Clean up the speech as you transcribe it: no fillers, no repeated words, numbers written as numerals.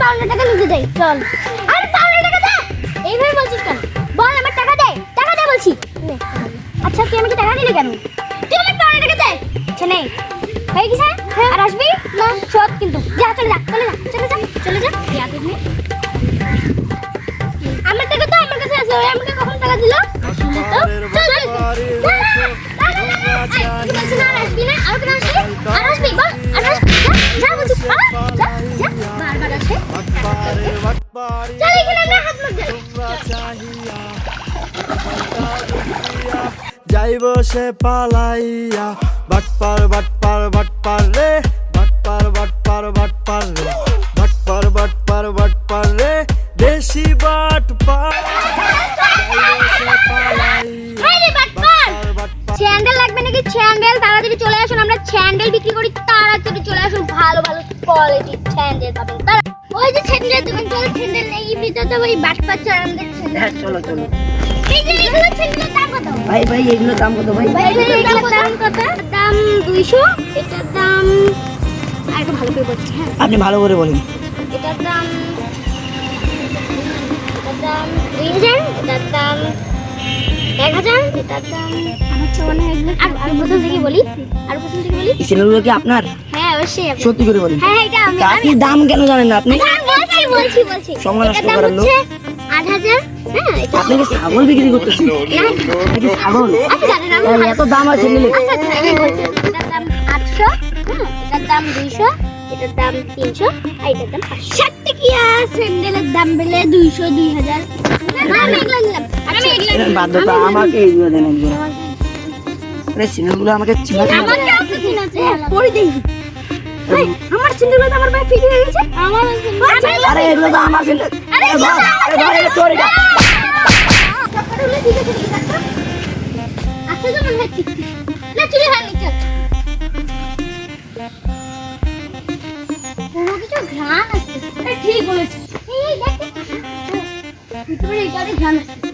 পাওনা টাকা নিতে যাই চল। আরে পাওনা টাকা দে। এইভাবে বলছিস কেন? বল আমার টাকা দে বলছি। আচ্ছা তুই আমাকে টাকা দিলি কেন? তুই আমার পাওনা টাকা দে। আচ্ছা নেই হয়ে গেছে আর আসবি না শোধ কিন্তু। যা চলে যা দিয়া দিবি। আমার টাকা তো আমার কাছে আছে। ওই আমাকে কখন টাকা দিল? আসলে তো চল আসবি না আর কেন আসবি? আর আসবি বল আর আসবি যা বলছি যা বারবার আসে। চল এখানে আমরা হাত মুখ ধুই। যাইব সে পালাইয়া বাটপার বাটপার বাটপার রে বাটপার বাটপার বাটপার রে বাটপার বাটপার বাটপার রে দেশি বাটপার স্যান্ডেল লাগবে নাকি? স্যান্ডেল তাড়াতাড়ি চলে আসুন, আমরা স্যান্ডেল বিক্রি করি। তাড়াতাড়ি চলে আসুন, ভালো ভালো কোয়ালিটি স্যান্ডেল পাবেন। ওই যে স্যান্ডেলের দোকান, চলো স্যান্ডেল নেই ভিতরে ওই বাটপার চড়ান দেখছেন। হ্যাঁ চলো চলো। এই যে এগুলো স্যান্ডেলের দাম কত? ভাই এগুলোর দাম কত ভাই? এগুলোর দাম কত? দাম 200। এটার দাম আর একটু ভালো করে বলছি। হ্যাঁ আপনি ভালো করে বলেন। এটার দাম 2000। এটার দাম 1000। এটার দাম আমার তো মনে হয় এগুলো আর প্রথম থেকে বলি। এই ছেলেগুলো কি আপনার? হ্যাঁ অবশ্যই আপনার। সত্যি করে বলেন। হ্যাঁ এটা আমি। আপনি দাম কেন জানেন না আপনি? বলছি সময় নষ্ট এটার দাম করার লোক। হচ্ছে 8000। হ্যাঁ এটা আপনি কি ছাগল বিক্রি করতেছেন? নাকি ছাগল? আচ্ছা জানেন আমি এত দাম আছে নিলে? আচ্ছা আমি বলছি এটার দাম 800। এটার দাম 200। এটার দাম 300 আর এটার দাম 500 টাকা। স্যান্ডেলের দাম বলে 200 2000। আমি এগুলো নিলাম। বাধ্যতা আমাকে এইগুলো দেন একজন। আরে ছেলেগুলো আমাকে চিনা চিনা আমার কি আছে চিনা চিনা পড়ি দেই। ভাই আমার স্যান্ডেলগুলো তো আমার ভাই ফিট হয়ে গেছে। আমার আরে এগুলো তো আমার ছেলে। আরে ভাই এটা চোরি না। টাকাগুলো ঠিক আছে ঠিক আছে। আচ্ছা তো মনে হয় ঠিক না চুরি হয়নি চল। কোনো কিছু ঘ্রাণ আসছে। ঠিক বলেছিস। এই দেখ ভিতরে এই গাড়ি ঘ্রাণ আসছে।